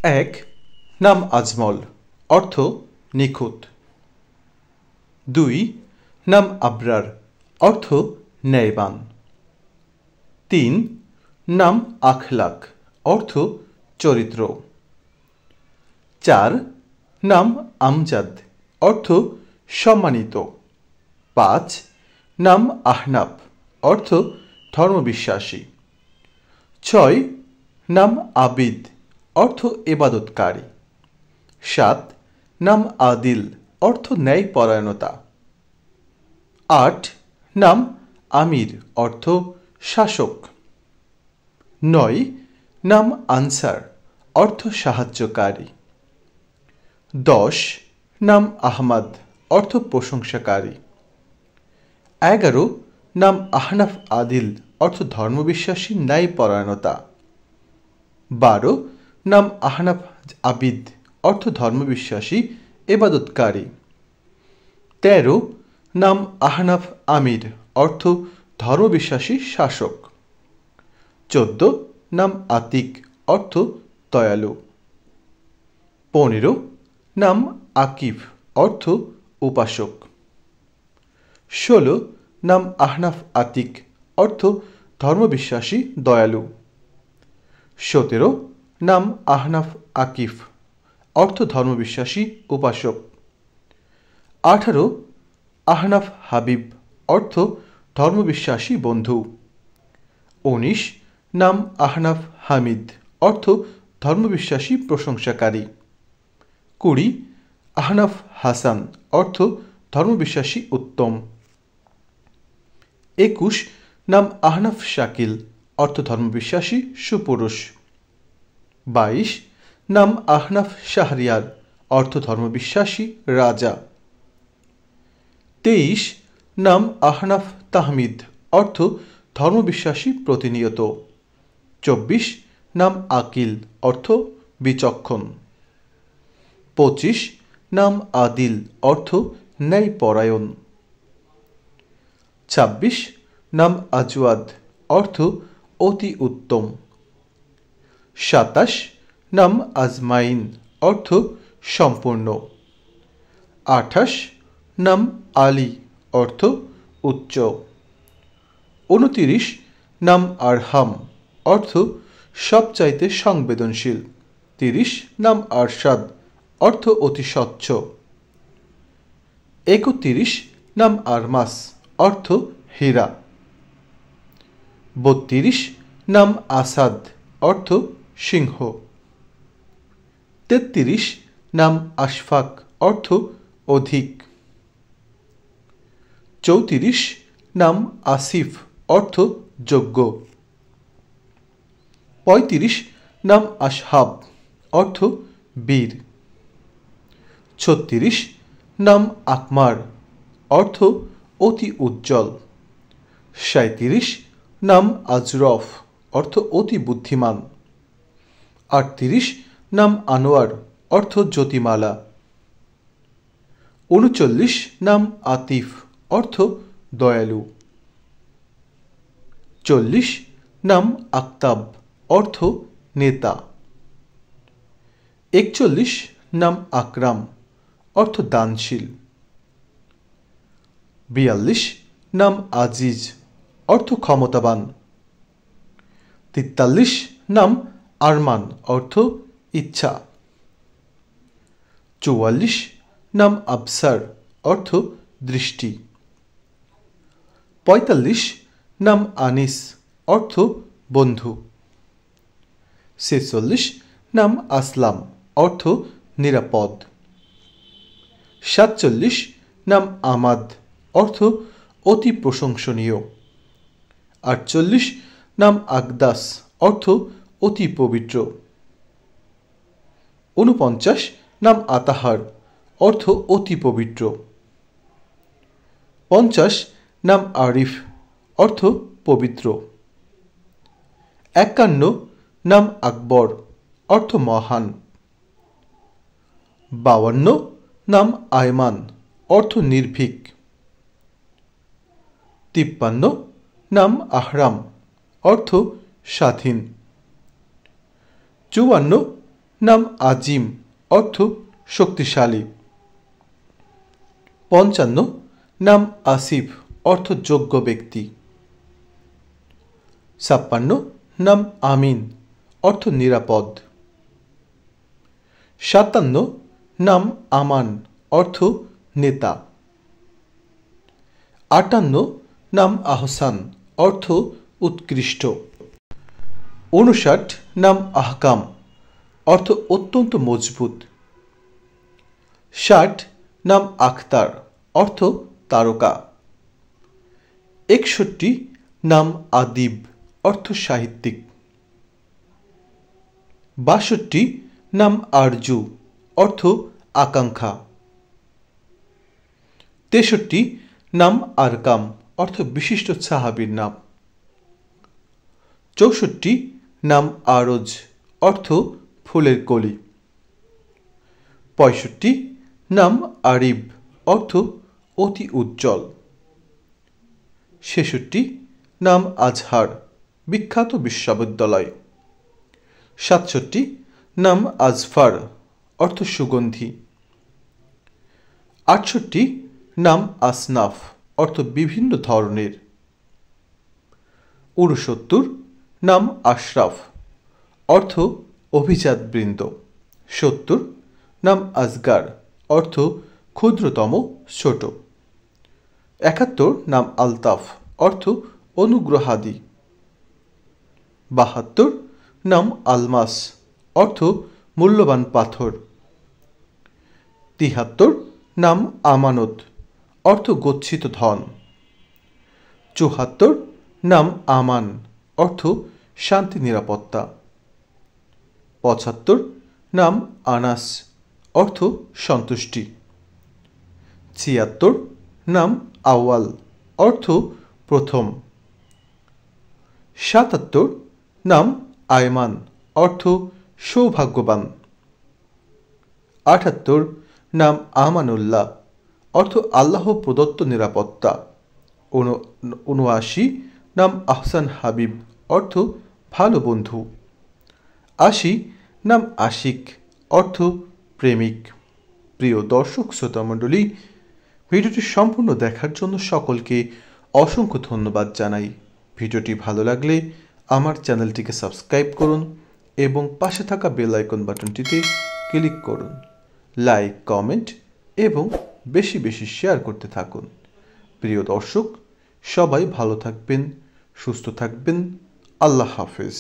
এক, নাম আজমল, অর্থ নিখুঁত। দুই, নাম আবরার, অর্থ ন্যায়বান। তিন, নাম আখলাক, অর্থ চরিত্র। চার, নাম আমজাদ, অর্থ সম্মানিত। পাঁচ, নাম আহনাফ, অর্থ ধর্মবিশ্বাসী। ছয়, নাম আবিদ, অর্থ ইবাদতকারী। সাত, নাম আদিল, অর্থ ন্যায়পরায়ণতা। আট, নাম আমির, অর্থ শাসক। নয়, নাম আনসার, অর্থ সাহায্যকারী। 10, নাম আহমদ, অর্থ প্রশংসাকারী। 11, নাম আহনাফ আদিল, অর্থ ধর্মবিশ্বাসী ন্যায়পরায়ণতা। 12, নাম আহনাফ আবিদ, অর্থ ধর্মবিশ্বাসী ইবাদতকারী। 13, নাম আহনাফ আমির, অর্থ ধর্মবিশ্বাসী শাসক। 14, নাম আতিক, অর্থ দয়ালু। 15, নাম আকিফ, অর্থ উপাসক। 16, নাম আহনাফ আতিক, অর্থ ধর্মবিশ্বাসী দয়ালু। 17, নাম আহনাফ আকিফ, অর্থ ধর্মবিশ্বাসী উপাসক। 18, আহনাফ হাবিব, অর্থ ধর্মবিশ্বাসী বন্ধু। 19, নাম আহনাফ হামিদ, অর্থ ধর্মবিশ্বাসী প্রশংসাকারী। 20, আহনাফ হাসান, অর্থ ধর্মবিশ্বাসী উত্তম। 21, নাম আহনাফ শাকিল, অর্থ ধর্মবিশ্বাসী সুপুরুষ। 22, নাম আহনাফ শাহরিয়ার, অর্থ ধর্মবিশ্বাসী রাজা। 23, নাম আহনাফ তাহমিদ, অর্থ ধর্মবিশ্বাসী প্রতিনিয়ত। 24, নাম আকিল, অর্থ বিচক্ষণ। 25, নাম আদিল, অর্থ ন্যায়পরায়ণ। 26, নাম আজওয়াদ, অর্থ অতি উত্তম। 27, নাম আজমাইন, অর্থ সম্পূর্ণ। 28, নাম আলী, অর্থ উচ্চ। 29, নাম আরহাম, অর্থ সবচাইতে সংবেদনশীল। 30, নাম আরশাদ, অর্থ অতি স্বচ্ছ। 31, নাম আরমাস, অর্থ হীরা। 32, নাম আসাদ, অর্থ সিংহ। 33, নাম আশফাক, অর্থ অধিক। 34, নাম আসিফ, অর্থ যোগ্য। 35, নাম আসহাব, অর্থ বীর। 36, নাম আকমার, অর্থ অতি উজ্জ্বল। 37, নাম আজরফ, অর্থ অতি বুদ্ধিমান। 38, নাম আনোয়ার, অর্থ জ্যোতিমালা। 39, নাম আতিফ, অর্থ দয়ালু। 40, নাম আক্তাব, অর্থ নেতা। 41, নাম আকরাম, অর্থ দানশীল। 42, নাম আজিজ, অর্থ ক্ষমতাবান। 43, নাম আরমান, অর্থ ইচ্ছা। 44, নাম আবসার, অর্থ দৃষ্টি। 45, নাম আনিস, অর্থ বন্ধু। 46, নাম আসলাম, অর্থ নিরাপদ। 47, নাম আমাদ, অর্থ অতি প্রশংসনীয়। 48, নাম আকদাস, অর্থ অতি পবিত্র। 49, নাম আতাহার, অর্থ অতি পবিত্র। 50, নাম আরিফ, অর্থ পবিত্র। 51, নাম আকবর, অর্থ মহান। 52, নাম আয়মান, অর্থ নির্ভীক। 53, নাম আহরাম, অর্থ স্বাধীন। 54, নাম আজিম অর্থ শক্তিশালী। 55 নাম আসিফ অর্থ যোগ্য ব্যক্তি। 56 নাম আমিন অর্থ নিরাপদ। 57 নাম আমান অর্থ নেতা। 58 নাম আহসান অর্থ উৎকৃষ্ট। 59 নাম আহকাম অর্থ অত্যন্ত মজবুত। 60 নাম আখতার অর্থ তারকা। 61 নাম আদিব অর্থ সাহিত্যিক। 62 নাম আরজু অর্থ আকাঙ্ক্ষা। 63 নাম আরকাম অর্থ বিশিষ্ট সাহাবীর নাম। 64 নাম আরজ অর্থ ফুলের কলি। 65 নাম আরিব অর্থ অতি উজ্জ্বল। 66 নাম আজহার বিখ্যাত বিশ্ববিদ্যালয়। 67 নাম আজফার অর্থ সুগন্ধি। 68 নাম আসনাফ অর্থ বিভিন্ন ধরনের। 69 নাম আশরাফ অর্থ অভিজাত বৃন্দ। 70 নাম আজগার অর্থ ক্ষুদ্রতম ছোট। 71 নাম আলতাফ অর্থ অনুগ্রহাদি। 72 নাম আলমাস অর্থ মূল্যবান পাথর। 73 নাম আমানত অর্থ গচ্ছিত ধন। 74 নাম আমান অর্থ শান্তি নিরাপত্তা। 75 নাম আনাস অর্থ সন্তুষ্টি। 76 নাম আওয়াল অর্থ প্রথম। 77 নাম আয়মান অর্থ সৌভাগ্যবান। 78 নাম আমানুল্লাহ অর্থ আল্লাহ প্রদত্ত নিরাপত্তা। 79 নাম আহসান হাবিব অর্থ ভালো বন্ধু। 80 নাম আশিক অর্থ প্রেমিক। প্রিয় দর্শক শ্রোতা মণ্ডলী, ভিডিওটি সম্পূর্ণ দেখার জন্য সকলকে অসংখ্য ধন্যবাদ জানাই। ভিডিওটি ভালো লাগলে আমার চ্যানেলটিকে সাবস্ক্রাইব করুন এবং পাশে থাকা বেল আইকন বাটনটিতে ক্লিক করুন। লাইক, কমেন্ট এবং বেশি বেশি শেয়ার করতে থাকুন। প্রিয় দর্শক, সবাই ভালো থাকবেন, সুস্থ থাকবেন। আল্লাহ হাফেজ।